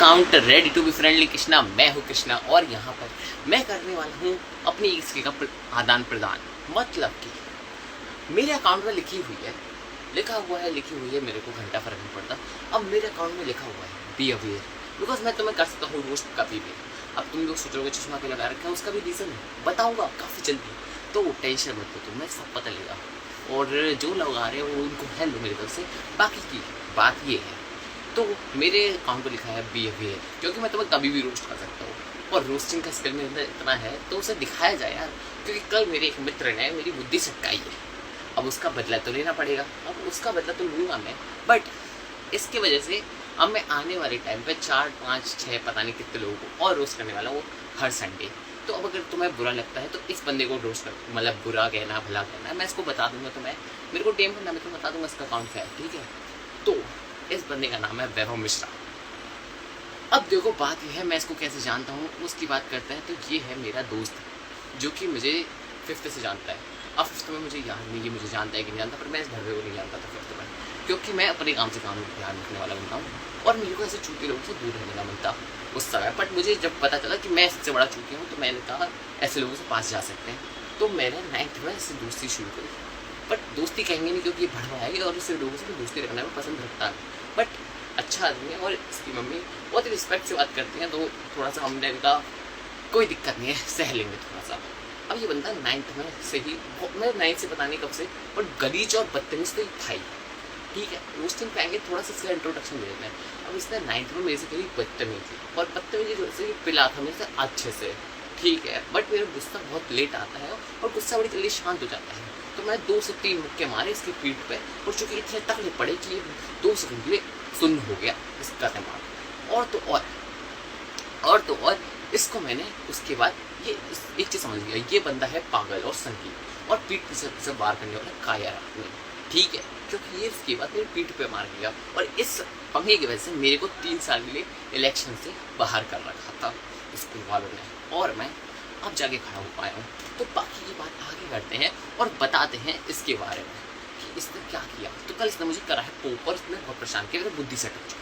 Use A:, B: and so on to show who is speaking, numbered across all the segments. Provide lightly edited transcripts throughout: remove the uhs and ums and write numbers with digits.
A: Account ready to be friendly Krishna. मैं हूँ कृष्णा और यहाँ पर मैं करने वाला हूँ अपनी इसके का आदान प्रदान। मतलब कि मेरे अकाउंट में लिखी हुई है मेरे को घंटा फर्क नहीं पड़ता। अब मेरे अकाउंट में लिखा हुआ है बी अवेयर, बिकॉज मैं तुम्हें कर सकता हूँ रोस्ट कभी भी। अब तुम लोग सोचोगे चश्मा के लगा रखा है, उसका भी रीज़न है, बताऊँगा काफ़ी जल्दी, तो टेंशन मत लो, तुम्हें सब पता लगेगा। और जो लोग आ रहे हैं वो उनको हेल्प मेरी तरफ से। बाकी की बात ये है, तो मेरे अकाउंट पर लिखा है बी अवेयर, क्योंकि मैं तुम्हें कभी भी रोस्ट कर सकता हूँ और रोस्टिंग का स्किल मेरे अंदर इतना है तो उसे दिखाया जाए यार। क्योंकि कल मेरे एक मित्र ने मेरी बुद्धि सटकाई है, अब उसका बदला तो लेना पड़ेगा। अब उसका बदला तो लूँगा मैं, बट इसकी वजह से अब मैं आने वाले टाइम पे 4, 5, 6 पता नहीं कितने लोगों को और रोस्ट करने वाला हूँ हर संडे। तो अब अगर तुम्हें बुरा लगता है तो इस बंदे को रोस्ट कर, मतलब बुरा कहना भला कहना, मैं इसको बता दूंगा। तो मैं मेरे को टेम करना, मैं तुम्हें बता दूंगा इसका अकाउंट क्या है, ठीक है। तो इस बंदे का नाम है वैभव मिश्रा। अब देखो बात यह है, मैं इसको कैसे जानता हूँ उसकी बात करते हैं। तो ये है मेरा दोस्त जो कि मुझे 5th से जानता है। अब 5th में मुझे याद नहीं, ये मुझे जानता है कि नहीं जानता, पर मैं इस भव्य को नहीं जानता था 5th में, क्योंकि मैं अपने काम से काम ध्यान रखने वाला बनता हूँ और मेरे को ऐसे चूतिए लोगों से दूर रहने का बनता उस समय। बट मुझे जब पता चला कि मैं इससे बड़ा चूतिया हूँ तो मैंने कहा ऐसे लोगों से पास जा सकते हैं। तो मैंने 9th में इससे दोस्ती शुरू करी। बट दोस्ती कहेंगे नहीं क्योंकि ये भड़वा है और इससे लोगों से दोस्ती रखना में पसंद रखता है। बट अच्छा आदमी है और इसकी मम्मी बहुत ही रिस्पेक्ट से बात करती हैं, तो थोड़ा सा हमने कहा कोई दिक्कत नहीं है, सह लेंगे थोड़ा सा। अब ये बंदा 9th में से ही, मैं 9th से पता नहीं कब से, पर गलीज और बदतमीज तो था ही, ठीक है। रोस्टिंग पे आएंगे, थोड़ा सा इसका इंट्रोडक्शन दे देते हैं। अब इसने 9th में मेरे से करी बदतमीजी, और बदतमीजी जो से पिला था मेरे से अच्छे से, ठीक है। बट मेरा गुस्सा बहुत लेट आता है और गुस्सा बड़ी जल्दी शांत हो जाता है। तो मैं 2 से 3 मुक्के मारे इसकी पीठ पे, और चूंकि इतने तकले पड़े कि 2 सेकंड के लिए सुन्न हो गया इसका दिमाग। और तो और इसको मैंने उसके बाद ये एक चीज़ समझ गया, ये बंदा है पागल और संगीत और पीठ से वार करने वाला कायर आदमी, ठीक है। क्योंकि ये इसके बाद मेरी पीठ पे मार गया और इस पंगे की वजह से मेरे को 3 साल के लिए इलेक्शन से बाहर कर रखा था स्कूल वालों ने, और मैं अब जाके खड़ा हो पाया हूँ। तो बाकी की बात आगे करते हैं और बताते हैं इसके बारे में कि इसने क्या किया। तो कल इसने मुझे करा है पोपर, इसने बहुत परेशान किया, मेरी बुद्धि से टच चुकी।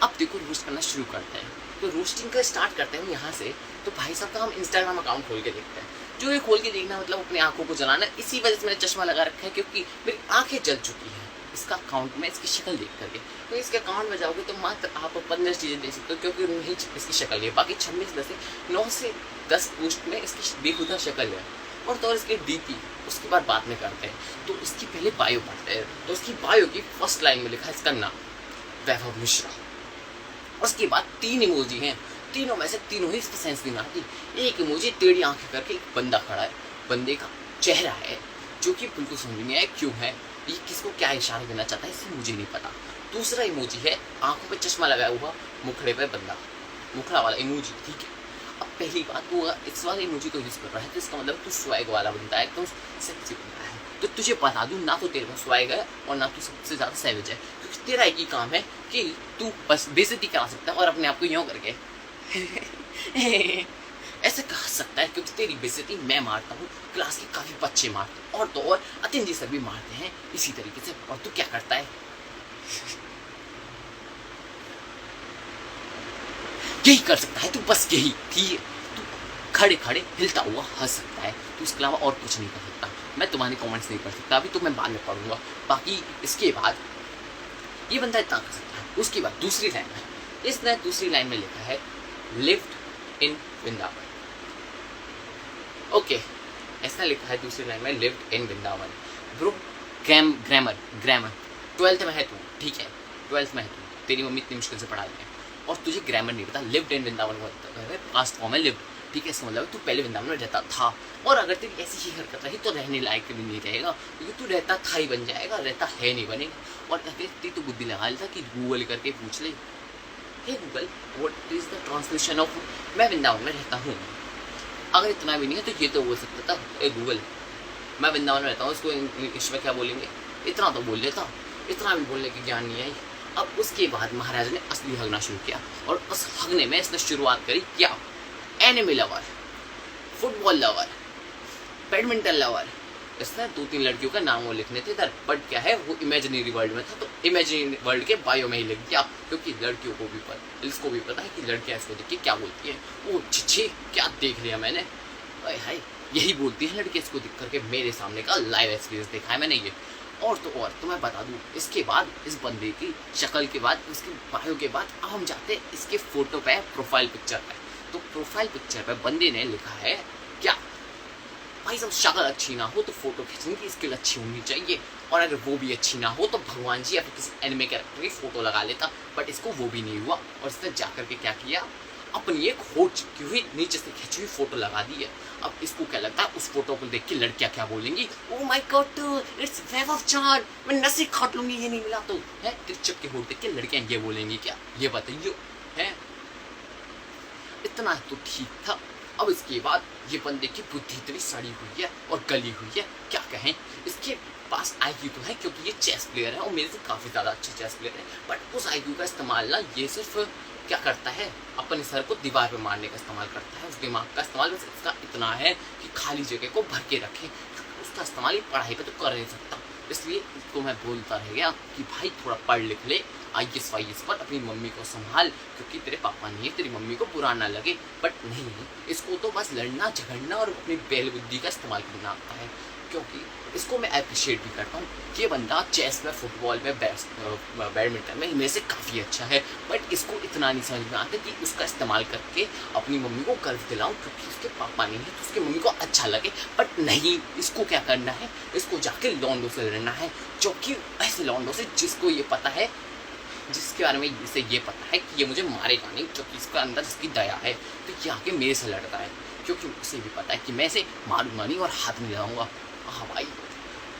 A: अब देखो रोस्ट करना शुरू करते हैं। तो रोस्टिंग का स्टार्ट करते हैं यहाँ से। तो भाई साहब का हम इंस्टाग्राम अकाउंट खोल के देखते हैं। जो ये खोल के देखना मतलब अपनी आंखों को जलाना, इसी वजह से मैंने चश्मा लगा रखा है क्योंकि मेरी आंखें जल चुकी हैं इसका अकाउंट में, इसकी शक्ल देख करके। तो इसके अकाउंट में जाओगे तो मात्र आप 15 चीज़ें देख सकते हो, क्योंकि उनमें ही इसकी शक्ल है। बाकी 26 में से 9 से 10 पोस्ट में इसकी बेखुदा शक्ल है। और तो और इसकी डीपी उसके बाद में करते हैं। तो इसकी पहले बायो पढ़ते हैं। तो इसकी बायो की फर्स्ट लाइन में लिखा है इसका नाम वैभव मिश्रा। उसके बाद 3 इमोजी हैं, तीनों में से तीनों ही इसकी सेंस नहीं आती। एक इमोजी टेढ़ी आंखें करके एक बंदा खड़ा है, बंदे का चेहरा है जो कि बिल्कुल समझ नहीं आया क्यों है, ये किसको क्या इशारा देना चाहता है इससे मुझे नहीं पता। दूसरा इमोजी है आंखों पे चश्मा लगाया हुआ, मुखड़े पे बंदा, मुखड़ा वाला इमोजी, ठीक है। अब पहली बात, वो इस वाले इमोजी को यूज़ कर रहा है तो इसका मतलब तू स्वैग वाला बनता है, एकदम सेक्सी बनता है। तो तुझे बता दूँ, ना तो तेरे में स्वैग है और ना तू सबसे ज़्यादा सैवेज है, क्योंकि तेरा एक ही काम है कि तू बस बेइज्जती करा सकता है और अपने आप को यूँ करके ऐसे कह सकता है, क्योंकि तेरी बेइज्जती मैं मारता हूँ, क्लास के काफ़ी बच्चे मारते हैं, और तो और अतिन जी सर भी मारते हैं इसी तरीके से। और तू क्या करता है यही कर सकता है तू, बस यही, ठीक है। तू खड़े खड़े हिलता हुआ हंस सकता है, तू इसके अलावा और कुछ नहीं कर सकता। मैं तुम्हारे कमेंट्स नहीं पढ़ सकता, अभी तो मैं बाद में पढ़ूंगा। बाकी इसके बाद ये बंदा इतना कर सकता है। उसके बाद दूसरी लाइन में इसने दूसरी लाइन में लिखा है लिव्ड इन वृंदावन। ओके, ऐसा लिखा है दूसरी लाइन में lived in Vrindavan. Bro grammar 12th में है तू, ठीक है, 12th में है तू, तेरी मम्मी इतनी मुश्किल से पढ़ा रही है और तुझे ग्रामर नहीं पता। लिव्ड इन वृंदावन का पास्ट फॉर्म है लिव्ड, ठीक है। इसका मतलब तू पहले वृंदावन में रहता था, और अगर तेरी ऐसी ही हरकत रही तो रहने लायक भी नहीं रहेगा, क्योंकि तू रहता था ही बन जाएगा, रहता है नहीं बनेगा। और अगर तू बुद्धि लगा लेता कि गूगल करके पूछ ले, hey Google what is the translation of मैं वृंदावन में रहता हूँ। अगर इतना भी नहीं है तो ये तो बोल सकता था, ए गूगल मैं वृंदावन में रहता हूँ, इसको इंग्लिश में क्या बोलेंगे, इतना तो बोल लेता। इतना भी बोलने की ज्ञान नहीं आई। अब उसके बाद महाराज ने असली हगना शुरू किया, और उस हगने में इसने शुरुआत करी क्या, anime lover, football lover, badminton lover, इसने 2-3 लड़कियों का नाम वो लिखने थे इधर, बट क्या है वो इमेजिनरी वर्ल्ड में था, तो इमेजिनरी वर्ल्ड के बायो में ही लिख दिया, क्योंकि लड़कियों को भी पता, इसको भी पता है कि लड़कियां इसको देख के क्या बोलती है। ओ छिछे क्या देख लिया मैंने, हाय यही बोलती है लड़की इसको देख करके। मेरे सामने का लाइव एक्सपीरियंस देखा है मैंने ये। और तो मैं बता दूं, इसके बाद इस बंदे की शक्ल के बाद, उसकी बायो के बाद, अब हम जाते हैं इसके फोटो पे, प्रोफाइल पिक्चर पे। तो प्रोफाइल पिक्चर पे बंदे ने लिखा है क्या, भाई सब शक्ल अच्छी ना हो तो फोटो खींचने की स्किल अच्छी होनी चाहिए, और अगर वो भी अच्छी ना हो तो भगवान जी या फिर किसी एनिमे कैरेक्टर की फोटो लगा लेता। बट इसको वो भी नहीं हुआ, और इसने जाकर के क्या किया, अपनी एक हो चुकी हुई नीचे से खींची हुई फोटो लगा दी है। अब इसको क्या लगता है उस फोटो को देख के लड़कियां क्या बोलेंगी, ओ माय गॉड इट्स वैभव चांद, मैं नसी काट लूंगी ये नहीं मिला तो है। तिरछक के होठ देख के लड़कियां ये बोलेंगी क्या, ये बताइए है। इतना तो ठीक था। अब इसके बाद ये बंदे की बुद्धि इतनी सड़ी हुई है और गली हुई है, क्या कहें। इसके पास आईक्यू तो है क्योंकि ये चेस प्लेयर है और मेरे से काफ़ी ज़्यादा अच्छा चेस प्लेयर है, बट उस आईक्यू का इस्तेमाल ना ये सिर्फ क्या करता है, अपने सर को दीवार पे मारने का इस्तेमाल करता है। उस दिमाग का इस्तेमाल बस इसका इतना है कि खाली जगह को भर के रखे, उसका इस्तेमाल पढ़ाई पे तो कर नहीं सकता। इसलिए इसको मैं बोलता रह गया कि भाई थोड़ा पढ़ लिख ले, IAS वाईएस पर अपनी मम्मी को संभाल, क्योंकि तेरे पापा नहीं है, तेरी मम्मी को बुरा ना लगे। बट नहीं, इसको तो बस लड़ना झगड़ना और अपनी बैल बुद्धि का इस्तेमाल करना आता है, क्योंकि इसको मैं अप्रिशिएट भी करता हूँ। ये बंदा चेस में, फुटबॉल में, बैडमिंटन में इनमें से काफ़ी अच्छा है, बट इसको इतना नहीं समझ में आता कि उसका इस्तेमाल करके अपनी मम्मी को गर्व दिलाऊं, क्योंकि उसके पापा नहीं है तो उसकी मम्मी को अच्छा लगे। बट नहीं, इसको क्या करना है, इसको जाके लॉन्डो से लड़ना है, जो कि ऐसे लॉन्डो से जिसको ये पता है, जिसके बारे में इसे ये पता है कि ये मुझे मारेगा नहीं, क्योंकि इसके अंदर इसकी दया है, तो ये आके मेरे से लड़ता है, क्योंकि उसे भी पता है कि मैं इसे मारूंगा नहीं और हाथ नहीं लगाऊंगा। हाँ भाई,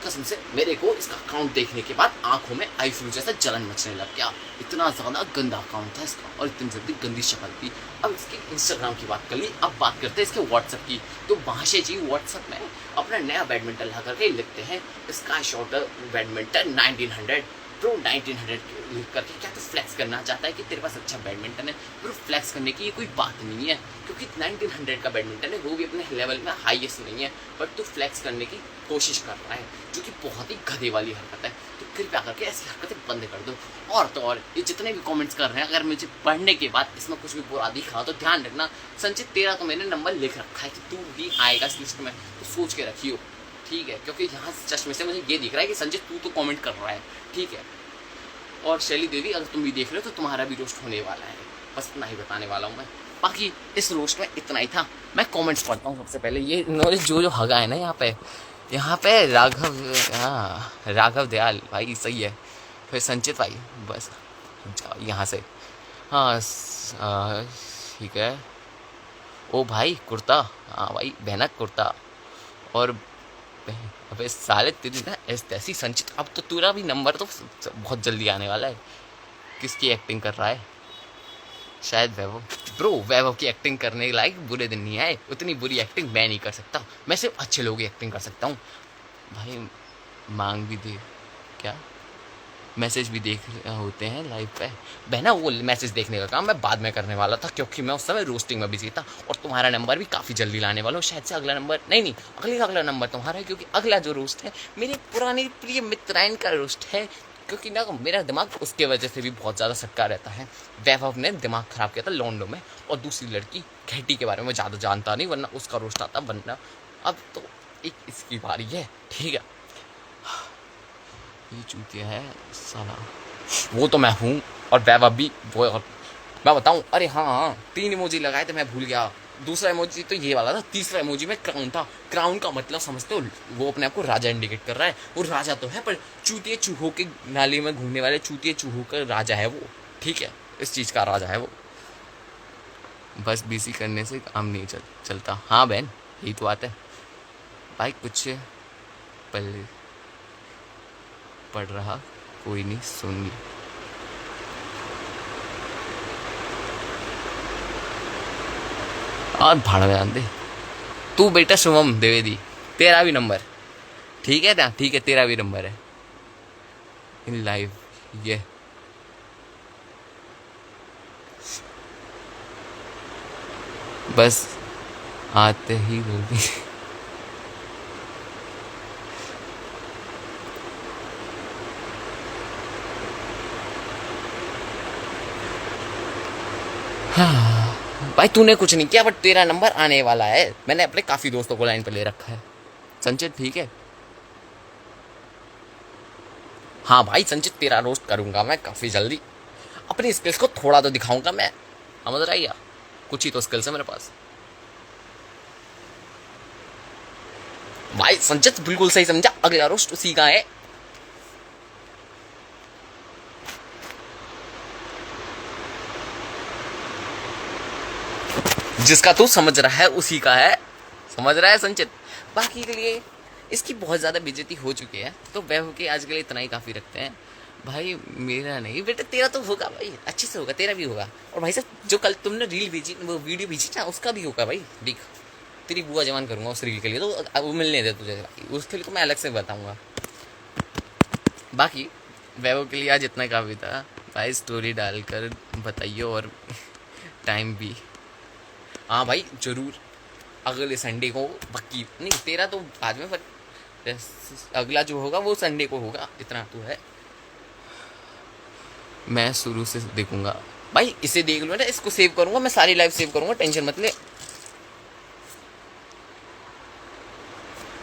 A: कसम से मेरे को इसका अकाउंट देखने के बाद आंखों में आई फ्लू जैसा जलन मचने लग गया। इतना ज़्यादा गंदा अकाउंट था इसका और इतनी जल्दी गंदी शक्ल थी। अब इसके इंस्टाग्राम की बात कर ली, अब बात करते हैं इसके व्हाट्सएप की। तो भाषे जी व्हाट्सएप में अपना नया बैडमिंटन ला करके लिखते हैं, स्काई शॉट बैडमिंटन 1900 ब्रो 1900 लिख करके। क्या तो फ्लैक्स करना चाहता है कि तेरे पास अच्छा बैडमिंटन है? ब्रो फ्लैक्स करने की ये कोई बात नहीं है, क्योंकि 1900 का बैडमिंटन है, वो भी अपने लेवल में हाईएस्ट नहीं है, बट तू फ्लैक्स करने की कोशिश कर रहा है, जो कि बहुत ही गधे वाली हरकत है। तो कृपया करके ऐसी हरकतें बंद कर दो। और तो और ये जितने भी कमेंट्स कर रहे हैं, अगर मुझे पढ़ने के बाद इसमें कुछ भी बुरा दिखा तो ध्यान रखना, संचित तेरा तो मैंने नंबर लिख रखा है कि तू भी आएगा इस लिस्ट में, तो सोच के रखियो, ठीक है। क्योंकि यहाँ चश्मे से मुझे ये दिख रहा है कि संजय तू तो कमेंट कर रहा है, ठीक है। और शैली देवी, अगर तुम भी देख रहे हो तो तुम्हारा भी रोस्ट होने वाला है, बस इतना ही बताने वाला हूँ मैं। बाकी इस रोस्ट में इतना ही था। मैं कमेंट्स पढ़ता हूँ सबसे पहले। ये इन्होंने जो हगा है ना यहाँ पे राघव, हाँ राघव दयाल भाई सही है, फिर संचित भाई, बस यहाँ से, हाँ ठीक है। ओ भाई कुर्ता, हाँ भाई भैनक कुर्ता। और अबे साले तेरी ना ऐसी संचित, अब तो तेरा भी नंबर तो बहुत जल्दी आने वाला है। किसकी एक्टिंग कर रहा है? शायद वैभव। ब्रो वैभव की एक्टिंग करने लायक बुरे दिन नहीं आए, उतनी बुरी एक्टिंग मैं नहीं कर सकता, मैं सिर्फ अच्छे लोगों की एक्टिंग कर सकता हूँ भाई। मांग भी दे क्या, मैसेज भी देख होते हैं लाइव पे बहना। वो मैसेज देखने का काम मैं बाद में करने वाला था, क्योंकि मैं उस समय रोस्टिंग में बिजी था, और तुम्हारा नंबर भी काफ़ी जल्दी लाने वाला हूँ। शायद से अगला नंबर नहीं अगला नंबर तुम्हारा है, क्योंकि अगला जो रोस्ट है मेरे पुराने प्रिय मित्राइन का रोस्ट है, क्योंकि ना मेरा दिमाग उसके वजह से भी बहुत ज़्यादा सटका रहता है। वैभव ने दिमाग ख़राब किया था लॉन्डो में, और दूसरी लड़की घैटी के बारे में ज़्यादा जानता नहीं, वरना उसका रोस्ट आता, वरना अब तो एक इसकी बारी है, ठीक है। ये चूतिया है साला, वो तो मैं हूँ और वैभव भी वो। और मैं बताऊँ, अरे हाँ 3 इमोजी लगाए थे, मैं भूल गया। दूसरा इमोजी तो ये वाला था, तीसरा इमोजी में क्राउन था। क्राउन का मतलब समझते हो, वो अपने आप को राजा इंडिकेट कर रहा है। वो राजा तो है, पर चूतिए चूहों के नाले में घूमने वाले चूतिए चूहों का राजा है वो, ठीक है, इस चीज़ का राजा है वो। बस बीसी करने से काम नहीं चलता। हाँ बहन, यही तो बात है भाई। कुछ पहले पढ़ रहा, कोई नहीं सुन। और भाड़ में दे तू बेटा। शुभम द्विवेदी, तेरा भी नंबर ठीक है ना? ठीक है, तेरा भी नंबर है इन लाइव। ये बस आते ही बोली हाँ भाई तूने कुछ नहीं किया, बट तेरा नंबर आने वाला है। मैंने अपने काफी दोस्तों को लाइन पर ले रखा है। संचित ठीक है। हाँ भाई संचित, तेरा रोस्ट करूंगा मैं काफी जल्दी। अपनी स्किल्स को थोड़ा तो दिखाऊंगा मैं, समझ रहा है या? कुछ ही तो स्किल्स है मेरे पास। भाई संचित बिल्कुल सही समझा, अगला रोस्ट उसी का है। जिसका तू समझ रहा है उसी का है, समझ रहा है संचित। बाकी के लिए इसकी बहुत ज्यादा बेइज्जती हो चुकी है, तो वह के आज के लिए इतना ही काफी रखते हैं। भाई मेरा नहीं बेटा, तेरा तो होगा भाई, अच्छे से होगा, तेरा भी होगा। और भाई साहब जो कल तुमने रील भेजी, वो वीडियो भेजी ना, उसका भी होगा भाई। देख तेरी बुआ जवान करूंगा उस रील के लिए, तो अब वो मिलने दे तुझे, उसके लिए तो मैं अलग से बताऊंगा। बाकी वैभव के लिए आज इतना काफी था भाई। स्टोरी डालकर बताइए, और टाइम भी। हाँ भाई जरूर, अगले संडे को पक्की। नहीं तेरा तो बाद में, पर अगला जो होगा वो संडे को होगा, इतना तो है। मैं शुरू से देखूंगा भाई, इसे देख लो ना, इसको सेव करूंगा मैं, सारी लाइव सेव करूंगा, टेंशन मत ले।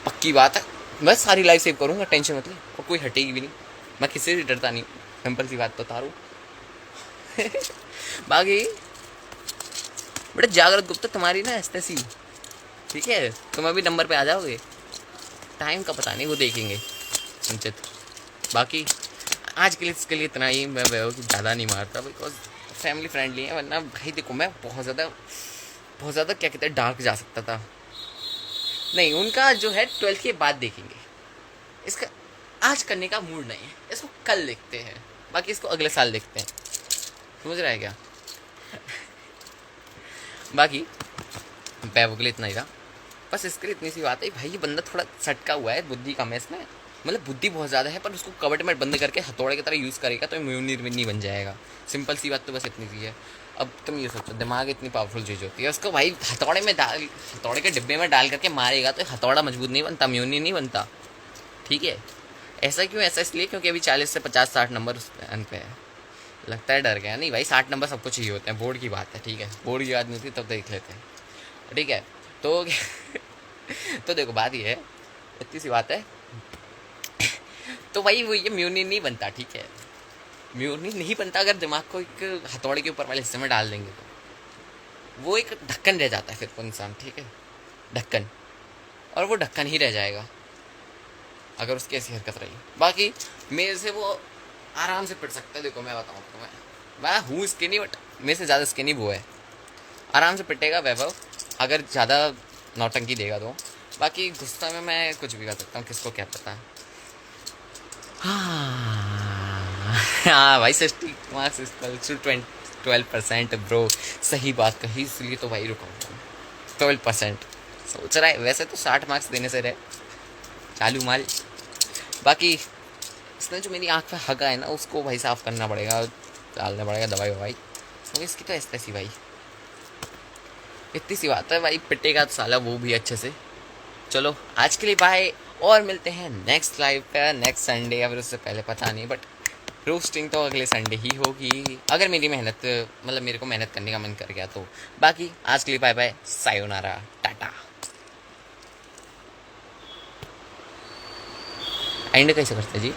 A: पक्की बात है, मैं सारी लाइव सेव करूंगा, टेंशन मत ले, और कोई हटेगी भी नहीं। मैं किसी से डरता नहीं, सिंपल सी बात बता रहा हूँ। बाकी बेटा जागृत गुप्ता तुम्हारी ना ऐसी, ठीक है, तुम अभी नंबर पे आ जाओगे, टाइम का पता नहीं, वो देखेंगे संचित। बाकी आज के लिए इसके लिए इतना ही। मैं ज़्यादा नहीं मारता बिकॉज फैमिली फ्रेंडली है, वरना भाई देखो मैं बहुत ज़्यादा क्या कहते हैं डार्क जा सकता था। नहीं उनका जो है 12th के बाद देखेंगे, इसका आज करने का मूड नहीं है, इसको कल देखते हैं, बाकी इसको अगले साल देखते हैं, समझ रहा है क्या? बाकी पैवो के लिए इतना ही था, बस इसके लिए इतनी सी बात है भाई। ये बंदा थोड़ा सटका हुआ है, बुद्धि कम है इसमें, मतलब बुद्धि बहुत ज़्यादा है, पर उसको कबट में बंद करके हथौड़े की तरह यूज़ करेगा तो म्यूनिर नहीं बन जाएगा। सिंपल सी बात तो बस इतनी सी है। अब तुम ये सोचो, दिमाग इतनी पावरफुल चीज़ होती है, उसको भाई हथौड़े में डाल, हथौड़े के डिब्बे में डाल करके मारेगा तो हथौड़ा मजबूत नहीं बनता, म्यूनी नहीं बनता, ठीक है? ऐसा क्यों? ऐसा इसलिए क्योंकि अभी 40 से 50-60 नंबर उस पे है। लगता है डर गया। नहीं भाई 60 नंबर सबको चाहिए होते हैं, बोर्ड की बात है, ठीक है? बोर्ड की बात नहीं थी तब देख लेते हैं, ठीक है? तो तो देखो बात ये है, इतनी सी बात है। तो भाई वो ये म्यूनी नहीं बनता, ठीक है? म्यूनी नहीं बनता अगर दिमाग को एक हथौड़े के ऊपर वाले हिस्से में डाल देंगे तो वो एक ढक्कन रह जाता है फिर वो इंसान, ठीक है? ढक्कन, और वो ढक्कन ही रह जाएगा अगर उसकी ऐसी हरकत रही। बाकी मेरे से वो आराम से पिट सकता है, देखो मैं बताऊँ तुम्हें, मैं हूँ स्किनी बट मेरे से ज़्यादा स्किनी वो है, आराम से पिटेगा वैभव अगर ज़्यादा नौटंकी देगा तो। बाकी गुस्सा में मैं कुछ भी कर सकता हूँ, किसको क्या पता। हाँ भाई 60 मार्क्स इज 12% ब्रो, सही बात कही, इसलिए तो भाई रुका हूँ। 12% सोच रहा है, वैसे तो 60 मार्क्स देने से रहे चालू माल। बाकी इसने जो मेरी आँख पे हगा है ना, उसको भाई साफ करना पड़ेगा, डालना पड़ेगा दवाई ववाई, तो इसकी तो ऐसी भाई इतनी सी बात है भाई, पिटेगा तो साला वो भी अच्छे से। चलो आज के लिए बाय, और मिलते हैं नेक्स्ट लाइव पे नेक्स्ट संडे, या फिर उससे पहले पता नहीं, बट रोस्टिंग तो अगले संडे ही होगी, अगर मेरी मेहनत, मतलब मेरे को मेहनत करने का मन कर गया तो। बाकी आज के लिए bye bye, sayonara, tata. And कैसे करते जी?